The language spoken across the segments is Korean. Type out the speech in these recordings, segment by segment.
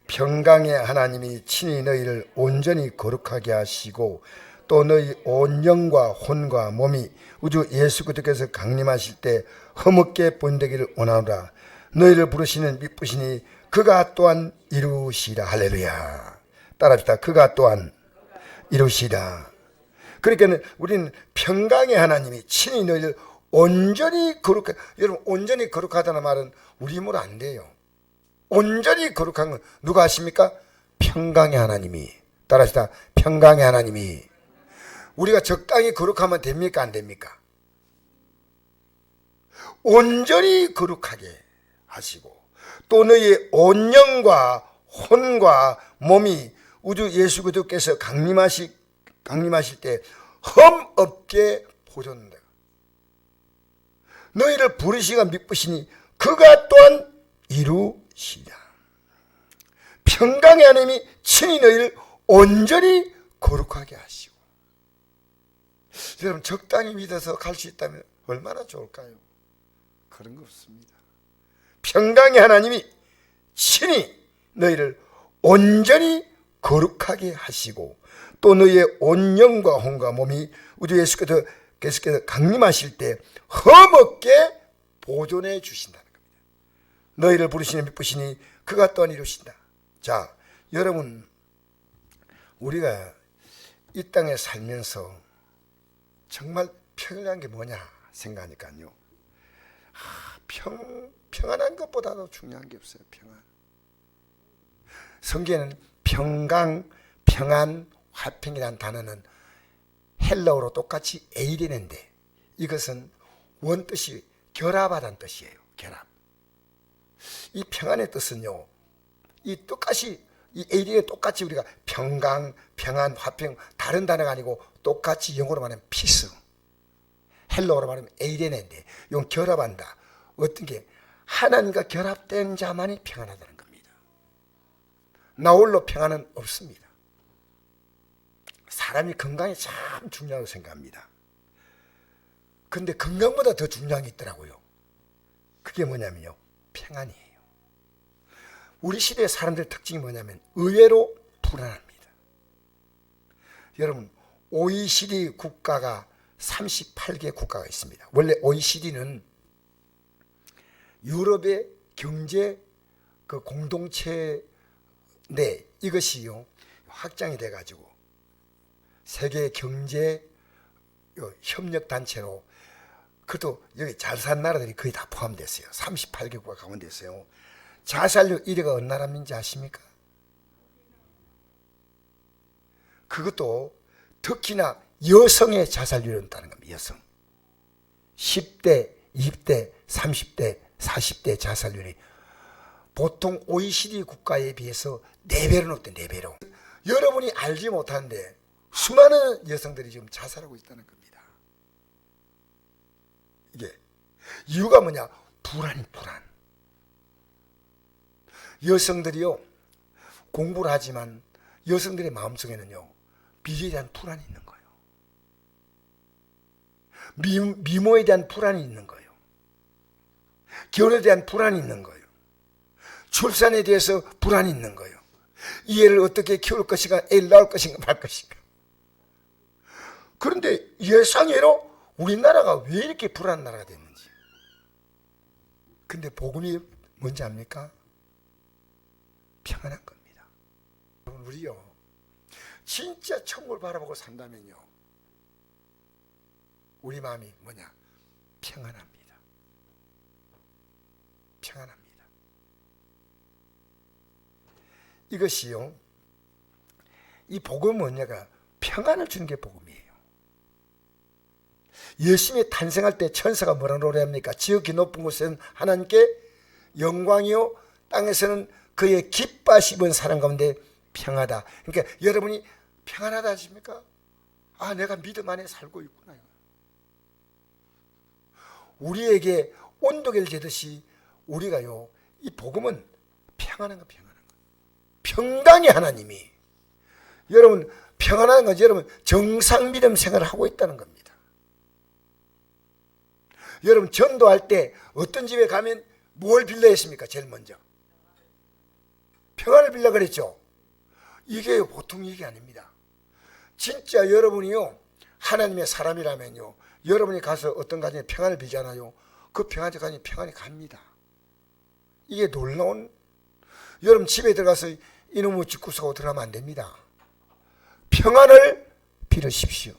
평강의 하나님이 친히 너희를 온전히 거룩하게 하시고 또 너희 온 영과 혼과 몸이 우주 예수 그리스도께서 강림하실 때 허물게 본되기를 원하노라. 너희를 부르시는 미쁘시니 그가 또한 이루시라. 할렐루야. 따라합시다. 그가 또한 이루시라. 그러니까 우리는 평강의 하나님이 친히 너희를 온전히 거룩하게, 여러분 온전히 거룩하다는 말은 우리 힘으로 안 돼요. 온전히 거룩한 건 누가 하십니까? 평강의 하나님이. 따라합시다. 평강의 하나님이. 우리가 적당히 거룩하면 됩니까? 안 됩니까? 온전히 거룩하게 하시고 또 너희의 온 영과 혼과 몸이 우주 예수 그리스도께서 강림하실 때 흠 없게 보존된다. 너희를 부르시가 미쁘시니 그가 또한 이루시라. 평강의 하나님이 친히 너희를 온전히 거룩하게 하시고. 여러분 적당히 믿어서 갈 수 있다면 얼마나 좋을까요? 그런 거 없습니다. 평강의 하나님이 친히 너희를 온전히 거룩하게 하시고 또 너희의 온 영과 혼과 몸이 우주 예수께서 강림하실 때 흠없게 보존해 주신다는 겁니다. 너희를 부르시는 미쁘시니 그가 또한 이루신다. 자, 여러분 우리가 이 땅에 살면서 정말 평안한 게 뭐냐 생각하니까요. 평안한 것보다도 중요한 게 없어요. 평안. 성경에는 평강, 평안, 화평이라는 단어는 헬라어로 똑같이 에이레인데 이것은 원뜻이 결합하다는 뜻이에요. 결합. 이 평안의 뜻은요. 이 에이레에 똑같이 우리가 평강, 평안, 화평 다른 단어가 아니고 똑같이 영어로 말하면 피스. 헬라어로 말하면 에이레인데 이건 결합한다. 어떤 게 하나님과 결합된 자만이 평안하다는 겁니다. 나 홀로 평안은 없습니다. 사람이 건강이 참 중요하다고 생각합니다. 그런데 건강보다 더 중요한 게 있더라고요. 그게 뭐냐면요. 평안이에요. 우리 시대의 사람들의 특징이 뭐냐면 의외로 불안합니다. 여러분 OECD 국가가 38개 국가가 있습니다. 원래 OECD는 유럽의 경제 그 공동체인데 이것이요 확장이 돼가지고 세계 경제 협력 단체로 그래도 여기 잘 사는 나라들이 거의 다 포함됐어요. 38개 국가 가운데 있어요. 자살률 1위가 어느 나라인지 아십니까? 그것도 특히나 여성의 자살률이 높다는 겁니다. 여성 10대, 20대, 30대, 40대 자살률이 보통 OECD 국가에 비해서 4배로 높대. 4배로. 여러분이 알지 못하는데 수많은 여성들이 지금 자살하고 있다는 겁니다. 이게 이유가 뭐냐? 불안. 여성들이요 공부를 하지만 여성들의 마음속에는요 미래에 대한 불안이 있는 거예요. 미모에 대한 불안이 있는 거예요. 결혼에 대한 불안이 있는 거예요. 출산에 대해서 불안이 있는 거예요. 이 애를 어떻게 키울 것인가, 애를 낳을 것인가 말 것인가. 그런데 예상외로 우리나라가 왜 이렇게 불안한 나라가 됐는지. 근데 복음이 뭔지 압니까? 평안한 겁니다. 우리요 진짜 천국을 바라보고 산다면요 우리 마음이 뭐냐? 평안합니다. 평안합니다. 이것이요 이 복음은 뭐냐가 평안을 주는 게 복음이에요. 예수님이 탄생할 때 천사가 뭐라 노래합니까? 지극히 높은 곳에는 하나님께 영광이요 땅에서는 그의 기뻐하시는 사람 가운데 평하다. 그러니까 여러분이 평안하다 하십니까? 아 내가 믿음 안에 살고 있구나. 우리에게 온도계를 재듯이 우리가요 이 복음은 평안한 거. 평강의 하나님이 여러분 평안한 거지. 여러분 정상 믿음 생활을 하고 있다는 겁니다. 여러분 전도할 때 어떤 집에 가면 뭘 빌려야 했습니까? 제일 먼저 평안을 빌라 그랬죠. 이게 보통 얘기 아닙니다. 진짜 여러분이요, 하나님의 사람이라면요, 여러분이 가서 어떤 가정에 평안을 빌잖아요. 그 가정에 평안이 갑니다. 이게 놀라운, 여러분 집에 들어가서 이놈의 죽고 사고 들어가면 안 됩니다. 평안을 빌으십시오.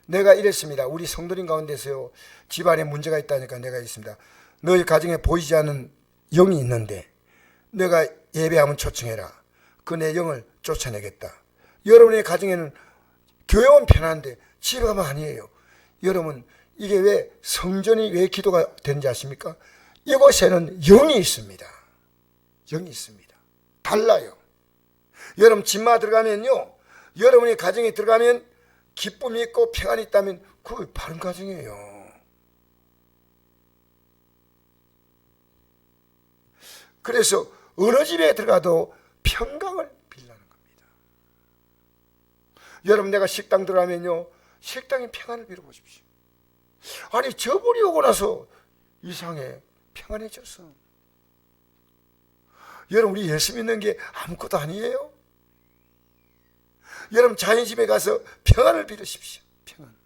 내가 이랬습니다. 우리 성도님 가운데서요, 집안에 문제가 있다니까 내가 있습니다. 너희 가정에 보이지 않는 영이 있는데 내가 예배하면 초청해라. 그 내 영을 쫓아내겠다. 여러분의 가정에는 교회 오면 편한데 집에 가면 아니에요. 여러분, 이게 왜 성전이 왜 기도가 되는지 아십니까? 이곳에는 영이 있습니다. 영이 있습니다. 달라요. 여러분 집마다 들어가면요, 여러분의 가정에 들어가면 기쁨이 있고 평안이 있다면 그거 바른 가정이에요. 그래서 어느 집에 들어가도 평강을 빌라는 겁니다. 여러분, 내가 식당 들어가면요, 식당에 평안을 빌어보십시오. 아니, 저분이 오고 나서 이상해, 평안해졌어. 여러분, 우리 예수 믿는 게 아무것도 아니에요. 여러분, 자녀 집에 가서 평안을 빌으십시오. 평안.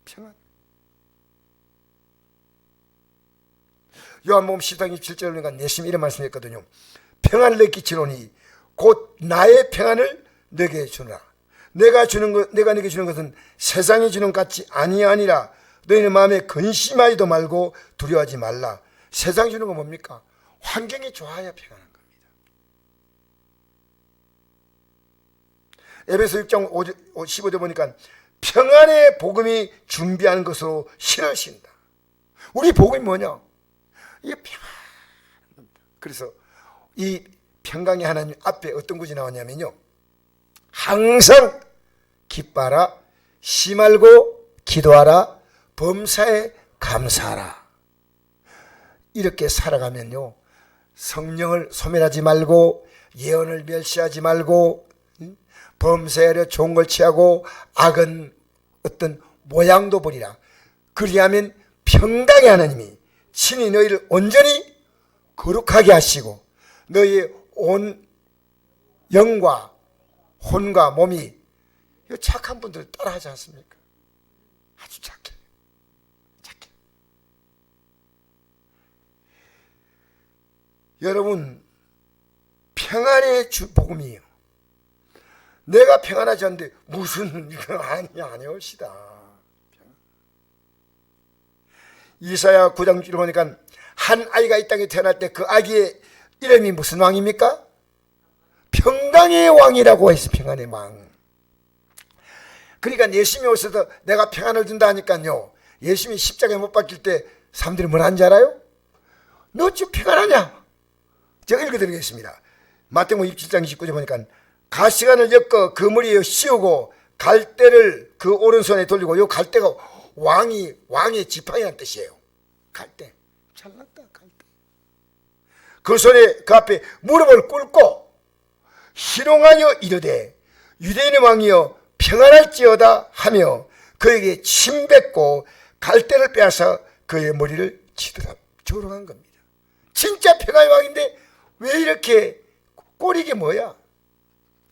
평안. 요한복음 10장 27절에 보니까 예수님이 이런 말씀했거든요. 평안을 내게 주노니 곧 나의 평안을 너에게 주노라. 내가 내게 주는 것은 세상이 주는 것 같이 아니하니라. 너희는 마음에 근심하지도 말고 두려워하지 말라. 세상이 주는 건 뭡니까? 환경이 좋아야 평안한 겁니다. 에베소 6장 15절 보니까 평안의 복음이 준비하는 것으로 신으신다. 우리 복음이 뭐냐? 이게 평안입니다. 그래서 이 평강의 하나님 앞에 어떤 구절이 나오냐면요, 항상 기뻐하라, 시 말고 기도하라, 범사에 감사하라. 이렇게 살아가면요, 성령을 소멸하지 말고 예언을 멸시하지 말고 범사에 좋은 걸 취하고 악은 어떤 모양도 버리라. 그리하면 평강의 하나님이 친히 너희를 온전히 거룩하게 하시고 너희의 온 영과 혼과 몸이, 착한 분들 따라하지 않습니까? 아주 착해. 여러분, 평안의 복음이에요. 내가 평안하지 않는데 무슨 이거 아니옵시다. 이사야 9장 1절 보니까 한 아이가 이 땅에 태어날 때 그 아기의 이름이 무슨 왕입니까? 평강의 왕이라고 해서 평안의 왕. 그러니까 예수님이 오셔서 내가 평안을 준다 하니까요, 예수님이 십자가에 못 박힐 때 사람들이 뭐라 하는지 알아요? 너 지금 평안하냐? 제가 읽어드리겠습니다. 마태복음 27장 29절 보니까 가시관을 엮어 그 머리에 씌우고 갈대를 그 오른손에 돌리고, 요 갈대가 왕의 지팡이라는 뜻이에요. 갈대. 잘났다, 갈대. 그 손에 그 앞에 무릎을 꿇고 희롱하여 이르되 유대인의 왕이여 평안할지어다 하며 그에게 침 뱉고 갈대를 빼앗아 그의 머리를 치더라. 조롱한 겁니다. 진짜 평안의 왕인데 왜 이렇게 꼴이게 뭐야?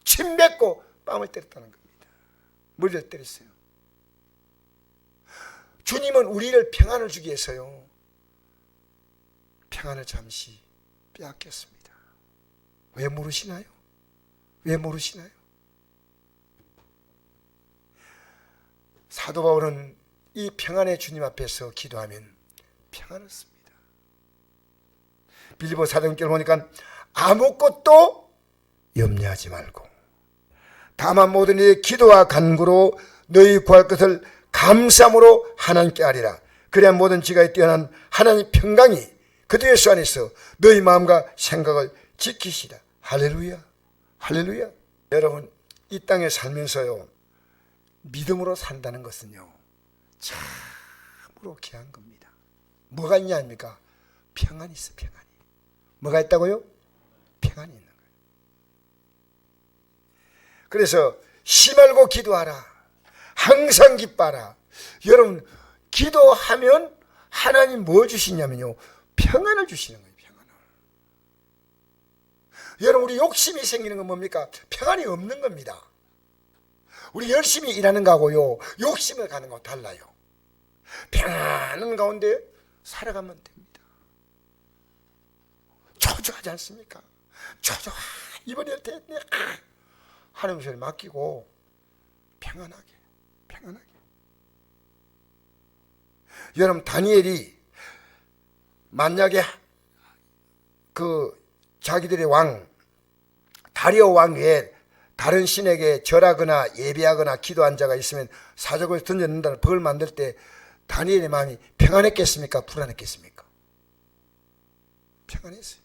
침 뱉고 뺨을 때렸다는 겁니다. 머리를 때렸어요. 주님은 우리를 평안을 주기 위해서요, 평안을 잠시 빼앗겼습니다. 왜 모르시나요? 왜 모르시나요? 사도 바울은 이 평안의 주님 앞에서 기도하면 평안을 씁니다. 빌립보 4장 6절 보니까 아무것도 염려하지 말고 다만 모든 일에 기도와 간구로 너희 구할 것을 감사함으로 하나님께 아리라. 그래야 모든 지각에 뛰어난 하나님의 평강이 그들 예수 안에서 너희 마음과 생각을 지키시라. 할렐루야, 할렐루야. 여러분, 이 땅에 살면서요, 믿음으로 산다는 것은요, 참으로 귀한 겁니다. 뭐가 있냐 아닙니까? 평안이 있어. 평안이. 뭐가 있다고요? 평안이 있는 거예요. 그래서 시 말고 기도하라. 항상 기뻐하라. 여러분, 기도하면 하나님 뭘 주시냐면요, 평안을 주시는 거예요. 평안을. 여러분, 우리 욕심이 생기는 건 뭡니까? 평안이 없는 겁니다. 우리 열심히 일하는 거하고요, 욕심을 가는 거 달라요. 평안한 가운데 살아가면 됩니다. 초조하지 않습니까? 초조, 이번에 됐네. 하나님 소리 맡기고 평안하게. 여러분, 다니엘이 만약에 자기들의 왕 다리오 왕 외에 다른 신에게 절하거나 예배하거나 기도한 자가 있으면 사적을 던져낸다는 법을 만들 때 다니엘의 마음이 평안했겠습니까? 불안했겠습니까? 평안했어요.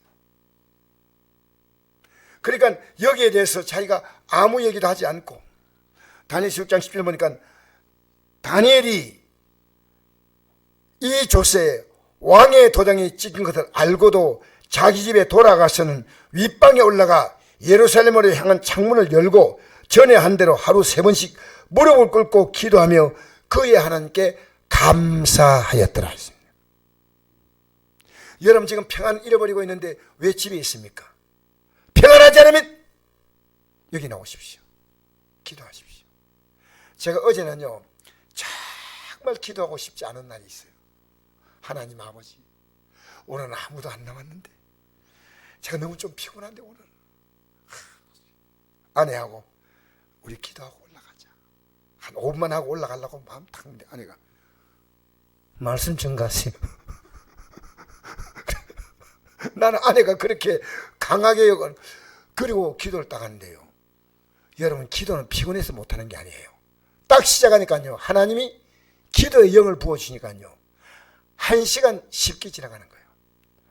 그러니까 여기에 대해서 자기가 아무 얘기도 하지 않고, 다니엘 16장 17절 보니까 다니엘이 이 조세에 왕의 도장이 찍힌 것을 알고도 자기 집에 돌아가서는 윗방에 올라가 예루살렘으로 향한 창문을 열고 전에 한 대로 하루 3번씩 무릎을 꿇고 기도하며 그의 하나님께 감사하였더라 했습니다. 여러분, 지금 평안 잃어버리고 있는데 왜 집에 있습니까? 평안하지 않으면 여기 나오십시오. 기도하십시오. 제가 어제는요, 정말 기도하고 싶지 않은 날이 있어요. 하나님 아버지, 오늘은 아무도 안 남았는데 제가 너무 좀 피곤한데 오늘 아내하고 우리 기도하고 올라가자. 한 5분만 하고 올라가려고 마음 탁는데 아내가 말씀 좀 가세요. 나는 아내가 그렇게 강하게 여건, 그리고 기도를 딱 하는데요, 여러분, 기도는 피곤해서 못하는 게 아니에요. 딱 시작하니까요, 하나님이 기도의 영을 부어주니까요, 1시간 쉽게 지나가는 거예요.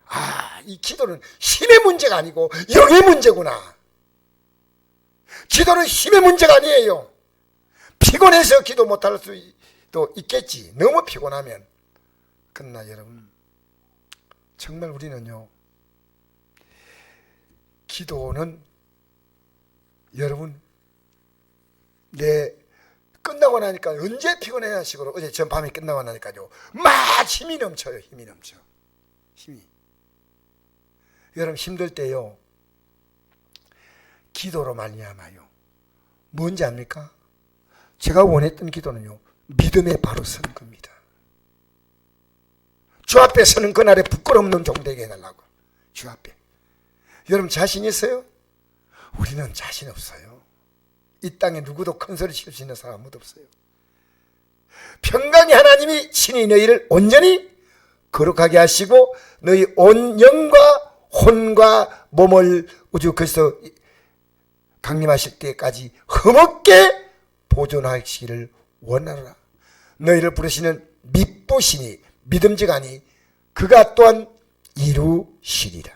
아, 이 기도는 힘의 문제가 아니고 영의 문제구나. 기도는 힘의 문제가 아니에요. 피곤해서 기도 못할 수도 있겠지. 너무 피곤하면. 그러나 여러분, 정말 우리는요, 기도는 여러분, 끝나고 나니까 언제 피곤해야 식으로, 어제 전 밤에 끝나고 나니까요, 막 힘이 넘쳐요. 힘이. 여러분, 힘들 때요, 기도로 말미암아요, 뭔지 압니까? 제가 원했던 기도는요, 믿음에 바로 서는 겁니다. 주 앞에 서는 그날에 부끄러움 없는 종 되게 해달라고. 주 앞에. 여러분, 자신 있어요? 우리는 자신 없어요. 이 땅에 누구도 큰 소리 칠 수 있는 사람 아무도 없어요. 평강의 하나님이 친히 너희를 온전히 거룩하게 하시고 너희 온 영과 혼과 몸을 우주 그리스도 강림하실 때까지 흠없게 보존하시기를 원하노라. 너희를 부르시는 믿부시니 믿음직하니 그가 또한 이루시리라.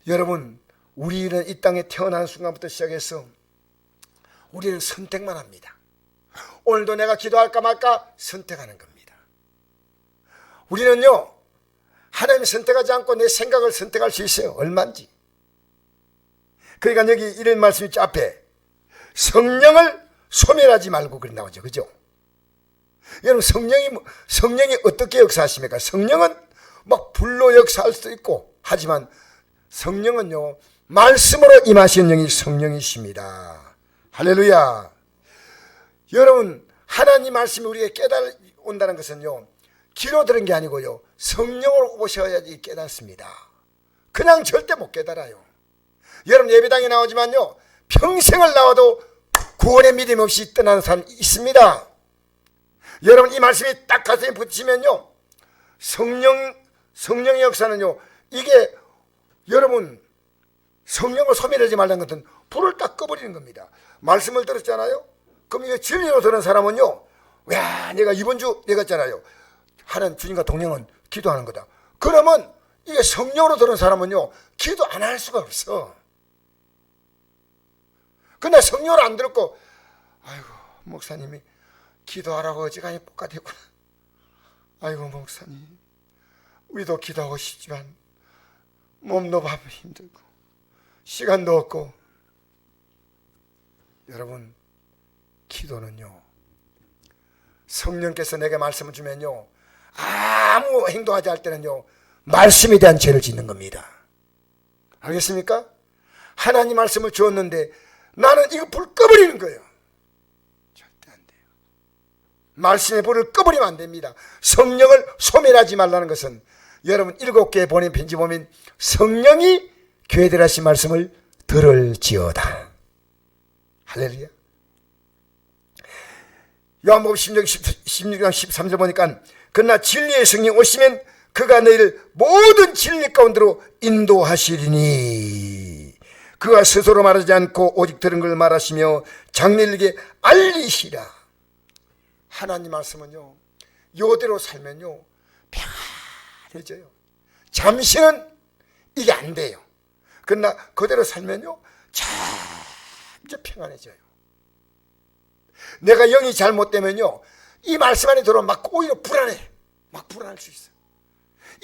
여러분, 우리는 이 땅에 태어난 순간부터 시작해서 우리는 선택만 합니다. 오늘도 내가 기도할까 말까 선택하는 겁니다. 우리는요, 하나님이 선택하지 않고 내 생각을 선택할 수 있어요. 얼마인지. 그러니까 여기 이런 말씀이 있죠. 앞에 성령을 소멸하지 말고 그런 나오죠. 그죠? 여러분, 성령이 어떻게 역사하십니까? 성령은 막 불로 역사할 수도 있고, 하지만 성령은요, 말씀으로 임하시는 영이 성령이십니다. 할렐루야. 여러분, 하나님 말씀이 우리에게 깨달아온다는 것은요, 귀로 들은 게 아니고요, 성령으로 오셔야지 깨닫습니다. 그냥 절대 못 깨달아요. 여러분, 예배당에 나오지만요, 평생을 나와도 구원의 믿음 없이 떠나는 사람 있습니다. 여러분, 이 말씀이 딱 가슴에 붙이면요, 성령의 역사는요, 이게 여러분, 성령을 소멸하지 말라는 것은 불을 딱 꺼버리는 겁니다. 말씀을 들었잖아요. 그럼 이게 진리로 들은 사람은요, 야, 내가 이번 주 내가 했잖아요, 하나님 주님과 동행은 기도하는 거다. 그러면 이게 성령으로 들은 사람은요, 기도 안 할 수가 없어. 근데 성령을 안 들었고, 아이고, 목사님이 기도하라고 어지간히 볶아대구나. 아이고, 목사님, 우리도 기도하고 싶지만 몸도 바쁘고 힘들고 시간도 없고. 여러분, 기도는요, 성령께서 내게 말씀을 주면요, 아무 행동하지 할 때는요, 말씀에 대한 죄를 짓는 겁니다. 알겠습니까? 하나님 말씀을 주었는데 나는 이거 불 꺼버리는 거예요. 절대 안 돼요. 말씀의 불을 꺼버리면 안 됩니다. 성령을 소멸하지 말라는 것은 여러분 7개의 본인 편지 보면 성령이 교회들 하신 말씀을 들을지어다. 할렐루야. 요한복음 16장 13절 보니까 그러나 진리의 성령 오시면 그가 너희를 모든 진리 가운데로 인도하시리니 그가 스스로 말하지 않고 오직 들은 걸 말하시며 장래일에게 알리시라. 하나님 말씀은요, 요대로 살면요 평안해져요. 잠시는 이게 안 돼요. 그러나 그대로 살면요 진짜 평안해져요. 내가 영이 잘못되면요 이 말씀 안에 들어오면 막 오히려 불안해. 막 불안할 수 있어.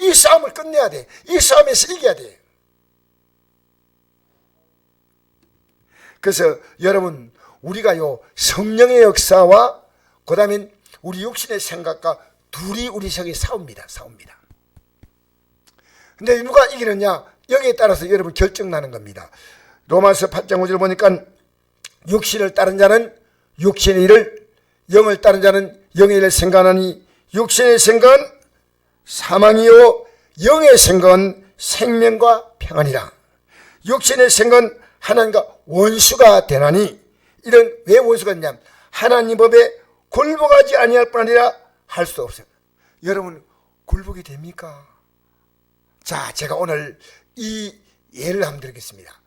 이 싸움을 끝내야 돼. 이 싸움에서 이겨야 돼. 그래서 여러분 우리가요 성령의 역사와 그 다음에 우리 육신의 생각과 둘이 우리 속에 싸웁니다. 근데 누가 이기느냐 여기에 따라서 여러분 결정나는 겁니다. 로마서 8장 5절 보니까 육신을 따른 자는 육신의 일을, 영을 따른 자는 영의 일을 생각하니 육신의 생각은 사망이요 영의 생각은 생명과 평안이라. 육신의 생각은 하나님과 원수가 되나니, 이런 왜 원수가 되냐, 하나님 법에 굴복하지 아니할 뿐 아니라 할 수 없어요. 여러분 굴복이 됩니까? 자, 제가 오늘 이 예를 한번 드리겠습니다.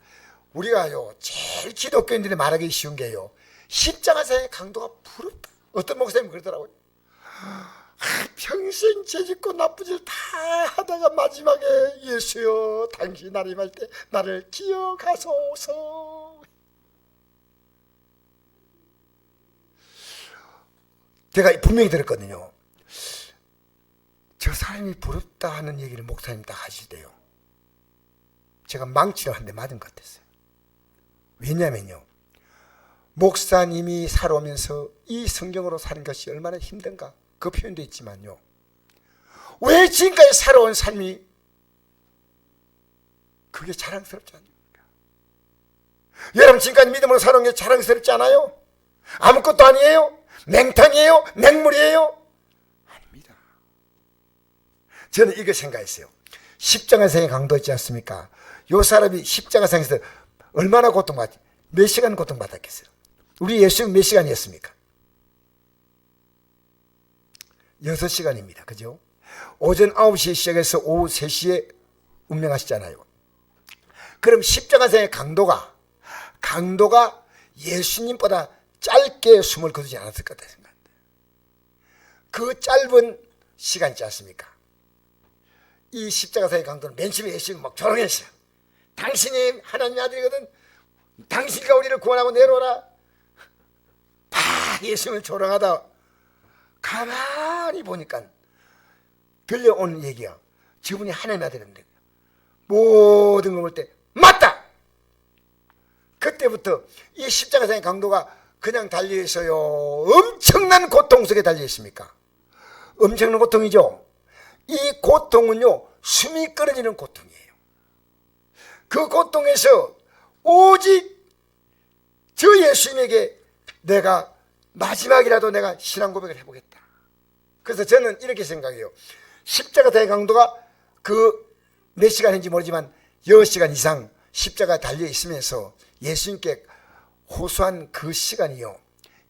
우리가요 제일 기독교인들이 말하기 쉬운 게요 십자가사의 강도가 부럽다. 어떤 목사님이 그러더라고요. 평생 죄짓고 나쁜 일 다 하다가 마지막에 예수여 당신 나를 할 때 나를 기억하소서. 제가 분명히 들었거든요. 저 사람이 부럽다 하는 얘기를 목사님 딱 하시대요. 제가 망치로 한 대 맞은 것 같았어요. 왜냐면요 목사님이 살아오면서 이 성경으로 사는 것이 얼마나 힘든가 그 표현도 있지만요 왜 지금까지 살아온 삶이 그게 자랑스럽지 않습니까? 여러분 지금까지 믿음으로 살아온 게 자랑스럽지 않아요? 아무것도 아니에요? 맹탕이에요? 맹물이에요? 아닙니다. 저는 이거 생각했어요. 십자가상의 강도 있지 않습니까? 요 사람이 십자가상에서 얼마나 고통받았지? 몇 시간 고통받았겠어요? 우리 예수님 몇 시간이었습니까? 6시간입니다. 그죠? 오전 9시에 시작해서 오후 3시에 운명하시잖아요. 그럼 십자가상의 강도가 예수님보다 짧게 숨을 거두지 않았을 것 같다 생각합니다. 그 짧은 시간 있지 않습니까? 이 십자가상의 강도는 맨 처음에 예수님 막 조롱했어요. 당신이 하나님의 아들이거든. 당신과 우리를 구원하고 내려오라. 다 예수님을 조롱하다 가만히 보니까 들려오는 얘기야. 저분이 하나님의 아들인데 모든 걸 볼 때 맞다. 그때부터 이 십자가상의 강도가 그냥 달려있어요. 엄청난 고통 속에 달려있습니까? 엄청난 고통이죠. 이 고통은요 숨이 끊어지는 고통이에요. 그 고통에서 오직 저 예수님에게 내가 마지막이라도 내가 신앙 고백을 해보겠다. 그래서 저는 이렇게 생각해요. 십자가의 강도가 그 몇 시간인지 모르지만 10시간 이상 십자가 달려있으면서 예수님께 호소한 그 시간이요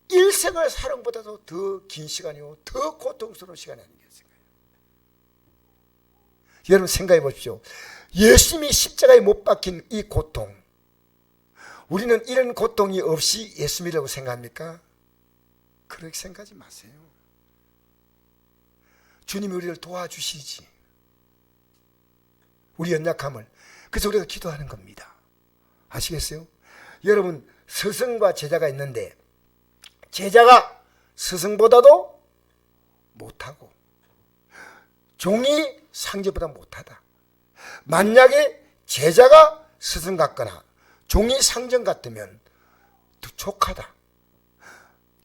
일생을 사랑보다도 더 긴 시간이요 더 고통스러운 시간이 아니겠습니까? 여러분 생각해 보십시오. 예수님이 십자가에 못 박힌 이 고통, 우리는 이런 고통이 없이 예수님이라고 생각합니까? 그렇게 생각하지 마세요. 주님이 우리를 도와주시지. 우리 연약함을. 그래서 우리가 기도하는 겁니다. 아시겠어요? 여러분 스승과 제자가 있는데 제자가 스승보다도 못하고 종이 상제보다 못하다. 만약에 제자가 스승 같거나 종이 상전 같으면 더 족하다.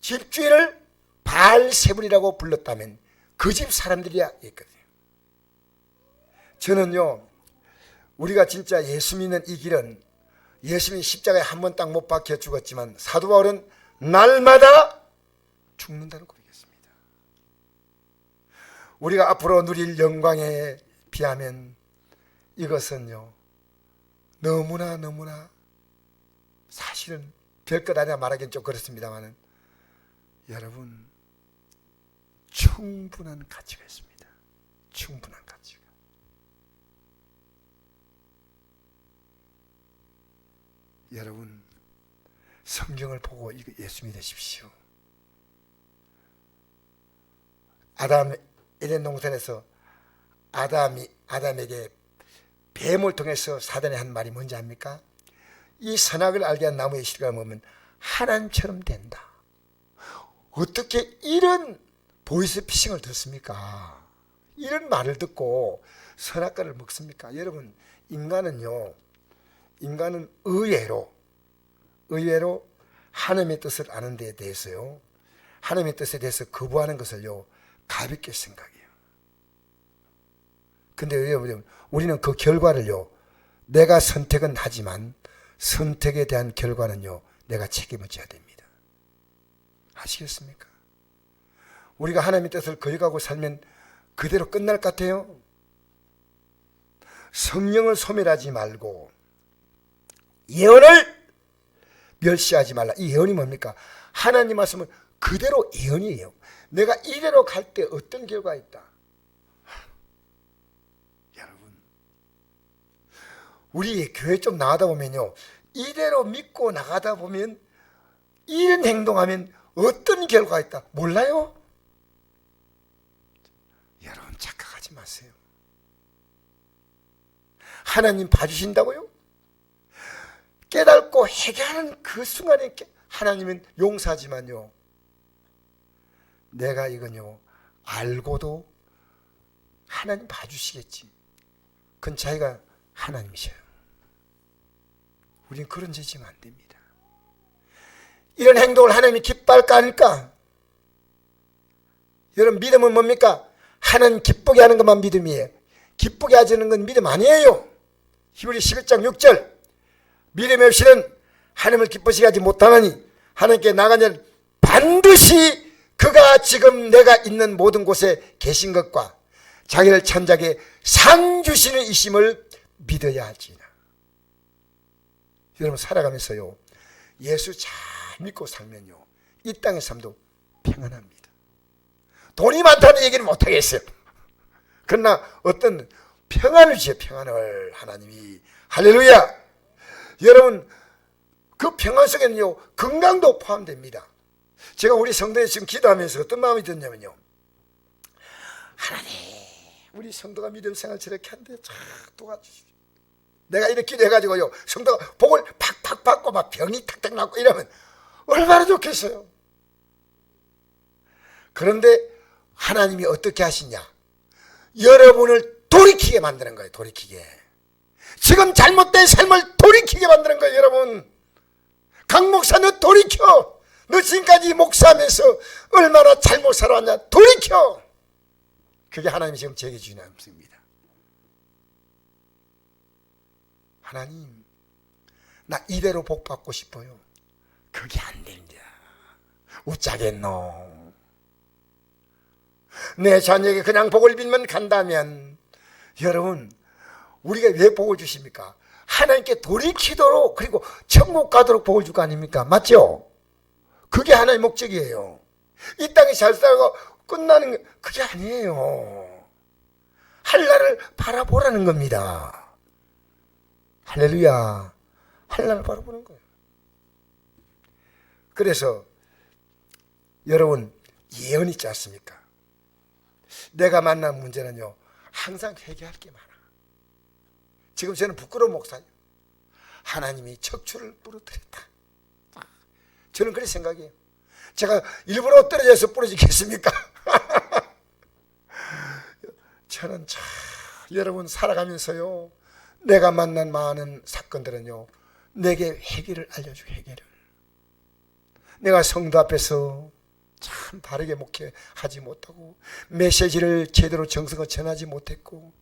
집주인을 바알세불이라고 불렀다면 그 집 사람들이야 했거든요. 저는요 우리가 진짜 예수 믿는 이 길은 예수님이 십자가에 한 번 딱 못 박혀 죽었지만 사도 바울은 날마다 죽는다는 고백했습니다. 우리가 앞으로 누릴 영광에 비하면 이것은요 너무나 사실은 별것 아니라 말하기는 좀 그렇습니다만 여러분 충분한 가치가 있습니다. 충분한 가치가. 여러분 성경을 보고 예수 믿으십시오. 아담 에덴 동산에서 아담에게 뱀을 통해서 사단이 한 말이 뭔지 압니까? 이 선악을 알게 한 나무의 실과를 먹으면 하나님처럼 된다. 어떻게 이런 보이스피싱을 듣습니까? 이런 말을 듣고 선악과를 먹습니까? 여러분 인간은 의외로 하나님의 뜻을 아는 데에 대해서요 하나님의 뜻에 대해서 거부하는 것을요 가볍게 생각해요. 근데 여러분 우리는 그 결과를요 내가 선택은 하지만 선택에 대한 결과는요 내가 책임을 져야 됩니다. 아시겠습니까? 우리가 하나님의 뜻을 거역하고 살면 그대로 끝날 것 같아요. 성령을 소멸하지 말고 예언을 멸시하지 말라. 이 예언이 뭡니까? 하나님 말씀은 그대로 예언이에요. 내가 이대로 갈 때 어떤 결과가 있다. 여러분 우리 교회 좀 나가다 보면요 이대로 믿고 나가다 보면 이런 행동하면 어떤 결과가 있다 몰라요? 여러분 착각하지 마세요. 하나님 봐주신다고요? 깨닫고 회개하는 그 순간에 하나님은 용서하지만요 내가 이건요 알고도 하나님 봐주시겠지. 그건 자기가 하나님이셔요. 우린 그런 짓 지면 안 됩니다. 이런 행동을 하나님이 기뻐할까 아닐까? 여러분 믿음은 뭡니까? 하나님 기쁘게 하는 것만 믿음이에요. 기쁘게 하지는 건 믿음 아니에요. 히브리 11장 6절 믿음이 없이는 하나님을 기쁘시게 하지 못하나니 하나님께 나가면 반드시 그가 지금 내가 있는 모든 곳에 계신 것과 자기를 천작에 상 주시는 이심을 믿어야 할지나. 여러분 살아가면서요 예수 잘 믿고 살면요 이 땅의 삶도 평안합니다. 돈이 많다는 얘기는 못하겠어요. 그러나 어떤 평안을 주세요. 평안을 하나님이. 할렐루야. 여러분 그 평안 속에는요 건강도 포함됩니다. 제가 우리 성도에 지금 기도하면서 어떤 마음이 드냐면요 하나님 우리 성도가 믿음 생활 저렇게 한데 참 도와주십시오. 내가 이렇게 기도해가지고요 성도가 복을 팍팍 받고 막 병이 탁탁 낫고 이러면 얼마나 좋겠어요. 그런데 하나님이 어떻게 하시냐 여러분을 돌이키게 만드는 거예요. 돌이키게. 지금 잘못된 삶을 돌이키게 만드는 거예요. 여러분 강 목사 너 돌이켜. 너 지금까지 목사하면서 얼마나 잘못 살아왔냐 돌이켜. 그게 하나님이 지금 제게 주는 말씀입니다. 하나님 나 이대로 복 받고 싶어요. 그게 안 됩니다. 웃자겠노. 내 자녀에게 그냥 복을 빌면 간다면 여러분 우리가 왜 복을 주십니까? 하나님께 돌이키도록 그리고 천국 가도록 복을 줄 거 아닙니까? 맞죠? 그게 하나의 목적이에요. 이 땅에 잘 살고 끝나는 게 그게 아니에요. 한날을 바라보라는 겁니다. 할렐루야. 한날을 바라보는 거예요. 그래서 여러분 예언 있지 않습니까? 내가 만난 문제는요 항상 회개할 게 많아. 지금 저는 부끄러운 목사예요. 하나님이 척추를 부러뜨렸다. 저는 그렇게 생각해요. 제가 일부러 떨어져서 부러지겠습니까? 저는 참 여러분 살아가면서요 내가 만난 많은 사건들은요 내게 회개를 알려주고 회개를. 내가 성도 앞에서 참 바르게 목회하지 못하고 메시지를 제대로 정성을 전하지 못했고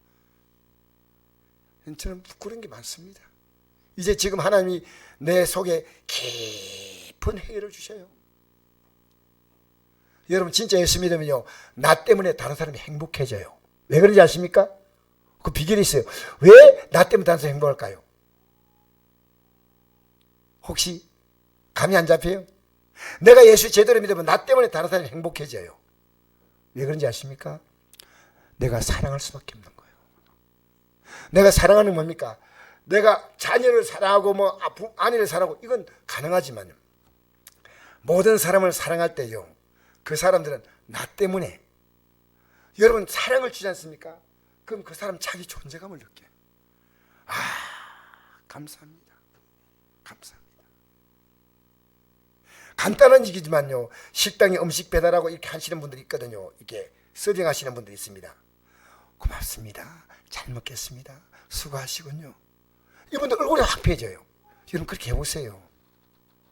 저는 그런 게 많습니다. 이제 지금 하나님이 내 속에 깊은 해를 주셔요. 여러분 진짜 예수 믿으면요, 나 때문에 다른 사람이 행복해져요. 왜 그런지 아십니까? 그 비결이 있어요. 왜 나 때문에 다른 사람이 행복할까요? 혹시 감이 안 잡혀요? 내가 예수 제대로 믿으면 나 때문에 다른 사람이 행복해져요. 왜 그런지 아십니까? 내가 사랑할 수밖에 없는 거예요. 내가 사랑하는 뭡니까? 내가 자녀를 사랑하고 아내를 사랑하고 이건 가능하지만요, 모든 사람을 사랑할 때요, 그 사람들은 나 때문에, 여러분 사랑을 주지 않습니까? 그럼 그 사람 자기 존재감을 느껴요. 아, 감사합니다. 감사합니다. 간단한 얘기지만요, 식당에 음식 배달하고 이렇게 하시는 분들이 있거든요. 이렇게 서빙하시는 분들이 있습니다. 고맙습니다. 잘 먹겠습니다. 수고하시군요. 이분들 얼굴이 황폐해져요. 여러분 그렇게 해보세요.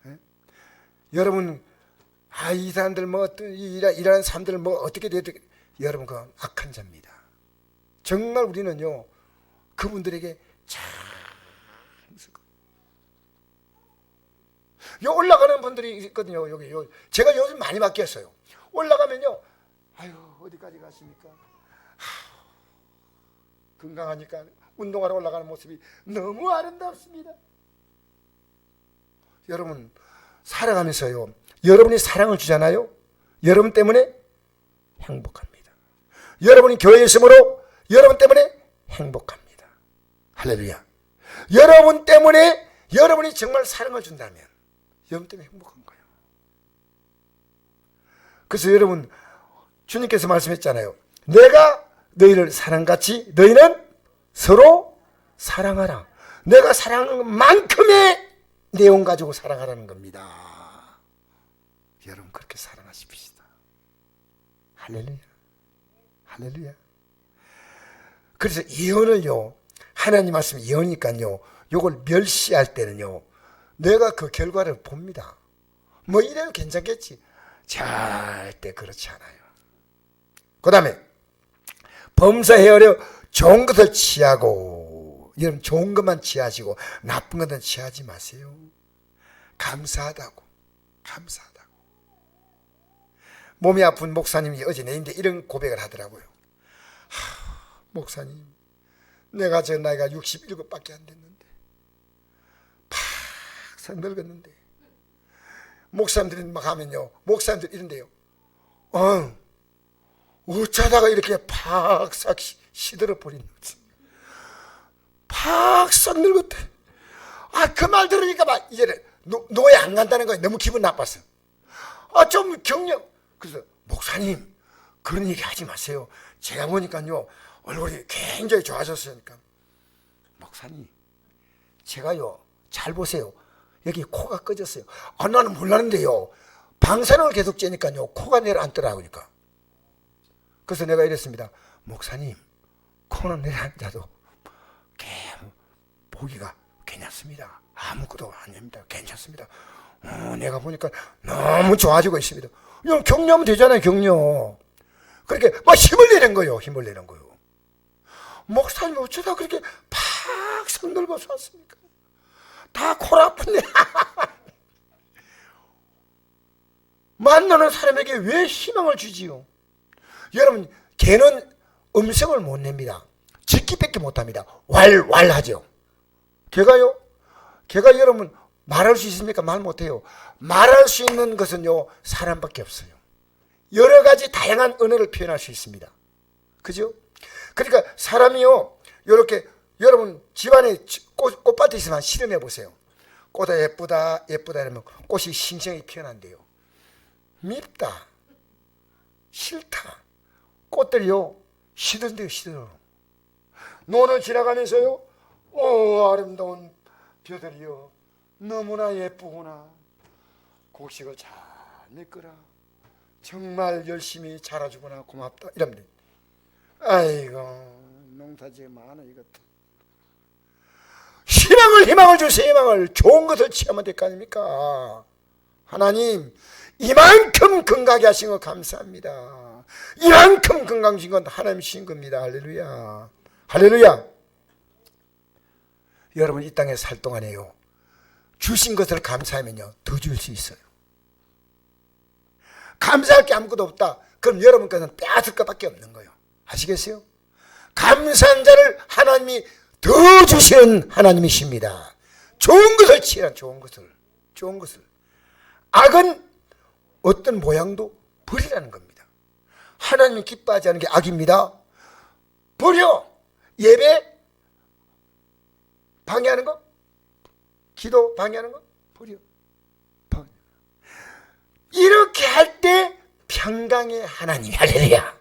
네? 여러분 이 사람들 일하는 사람들 어떻게 돼도, 여러분 그건 악한 자입니다. 정말 우리는요, 그분들에게 참 올라가는 분들이 있거든요. 여기 제가 요즘 많이 바뀌었어요. 올라가면요, 아유 어디까지 가십니까? 건강하니까 운동하러 올라가는 모습이 너무 아름답습니다. 여러분 살아가면서요, 여러분이 사랑을 주잖아요. 여러분 때문에 행복합니다. 여러분이 교회에 있으므로 여러분 때문에 행복합니다. 할렐루야. 여러분 때문에, 여러분이 정말 사랑을 준다면 여러분 때문에 행복한 거예요. 그래서 여러분, 주님께서 말씀했잖아요. 내가 너희를 사랑같이 너희는 서로 사랑하라. 내가 사랑하는 만큼의 내용 가지고 사랑하라는 겁니다. 여러분 그렇게 사랑하십시다. 할렐루야. 할렐루야. 그래서 예언을요, 하나님 말씀 예언이니까요, 요걸 멸시할 때는요, 내가 그 결과를 봅니다. 이래도 괜찮겠지. 절대 그렇지 않아요. 그 다음에 범사해하려 좋은 것을 취하고, 여러분 좋은 것만 취하시고 나쁜 것은 취하지 마세요. 감사하다고. 몸이 아픈 목사님이 어제 내인데 이런 고백을 하더라고요. 목사님, 내가 저 나이가 67밖에 안 됐는데 팍 늙었는데, 목사님들이 막 하면요, 목사님들 이런데요, 어쩌다가 이렇게 팍싹 시들어 버린 거지. 팍싹 늙었대. 그 말 들으니까 막 이제 노예 안 간다는 거예요. 너무 기분 나빴어. 좀 격려. 그래서 목사님 그런 얘기 하지 마세요. 제가 보니까요 얼굴이 굉장히 좋아졌으니까. 목사님 제가요, 잘 보세요. 여기 코가 꺼졌어요. 나는 몰랐는데요, 방사능을 계속 쬐니까요 코가 내려앉더라고요. 그래서 내가 이랬습니다. 목사님 코는 내려앉아도 보기가 괜찮습니다. 아무것도 아닙니다. 괜찮습니다. 내가 보니까 너무 좋아지고 있습니다. 이건 격려하면 되잖아요. 격려. 그렇게 막 힘을 내는 거예요. 목사님 어쩌다 그렇게 팍 늙어서 왔습니까? 다 코라픈데. 만나는 사람에게 왜 희망을 주지요? 여러분 개는 음성을 못 냅니다. 짓기밖에 못합니다. 왈왈하죠. 개가 여러분 말할 수 있습니까? 말 못해요. 말할 수 있는 것은요, 사람밖에 없어요. 여러 가지 다양한 언어를 표현할 수 있습니다. 그죠? 그러니까 사람이요, 이렇게 여러분 집안에 꽃밭에 있으면 실험해 보세요. 꽃이 예쁘다 이러면 꽃이 싱싱하게 피어난대요. 밉다, 싫다. 꽃들이요 시든대요. 시들어. 논을 지나가면서요, 아름다운 벼들이요 너무나 예쁘구나. 곡식을 잘 메꾸라. 정말 열심히 자라주구나. 고맙다. 이러면 돼. 아이고 농사지에 많아 이것도. 희망을 주세요. 희망을. 좋은 것을 취하면 될 거 아닙니까? 하나님 이만큼 건강하게 하신 거 감사합니다. 이만큼 건강 주신 건 하나님 주신 겁니다. 할렐루야. 할렐루야. 여러분 이 땅에 살 동안에요, 주신 것을 감사하면요 더 줄 수 있어요. 감사할 게 아무것도 없다, 그럼 여러분 것은 빼앗을 것밖에 없는 거예요. 아시겠어요? 감사한 자를 하나님이 더 주시는 하나님이십니다. 좋은 것을 취하라. 좋은 것을. 악은 어떤 모양도 버리라는 겁니다. 하나님이 기뻐하지 않는 게 악입니다. 버려. 예배 방해하는 거, 기도 방해하는 거 버려. 이렇게 할 때 평강의 하나님, 할렐루야.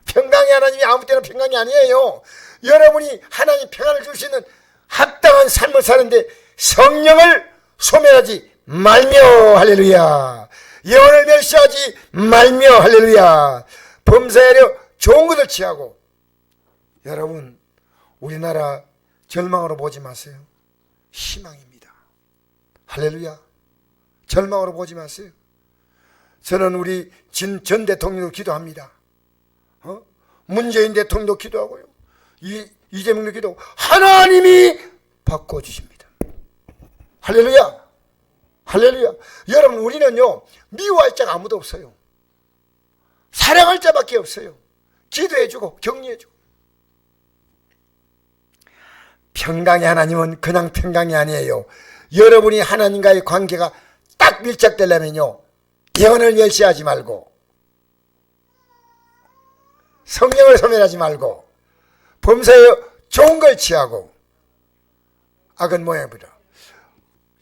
평강의 하나님이 아무 때나 평강이 아니에요. 여러분이 하나님 평안을 줄 수 있는 합당한 삶을 사는데 성령을 소멸하지 말며, 할렐루야. 영혼을 멸시하지 말며, 할렐루야. 범사하려 좋은 것을 취하고. 여러분, 우리나라 절망으로 보지 마세요. 희망입니다. 할렐루야. 절망으로 보지 마세요. 저는 우리 전 대통령도 기도합니다. 문재인 대통령도 기도하고요, 이재명도 기도하고, 하나님이 바꿔주십니다. 할렐루야. 할렐루야. 여러분, 우리는요 미워할 자가 아무도 없어요. 사랑할 자밖에 없어요. 기도해주고 격려해주고. 평강의 하나님은 그냥 평강이 아니에요. 여러분이 하나님과의 관계가 딱 밀착되려면요 영혼을 멸시하지 말고, 성령을 소멸하지 말고, 범사에 좋은 걸 취하고, 악은 모양이라